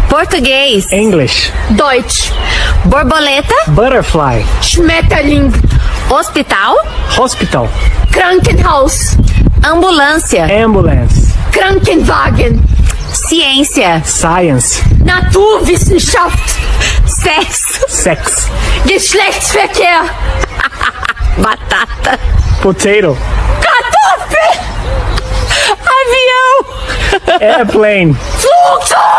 Português. English. Deutsch. Borboleta. Butterfly. Schmetterling. Hospital. Hospital. Krankenhaus. Ambulância. Ambulance. Krankenwagen. Ciência. Science. Naturwissenschaft. Sexo. Sex. Geschlechtsverkehr. Batata. Potato. Kartoffel. Avião. Airplane. Flugzeug.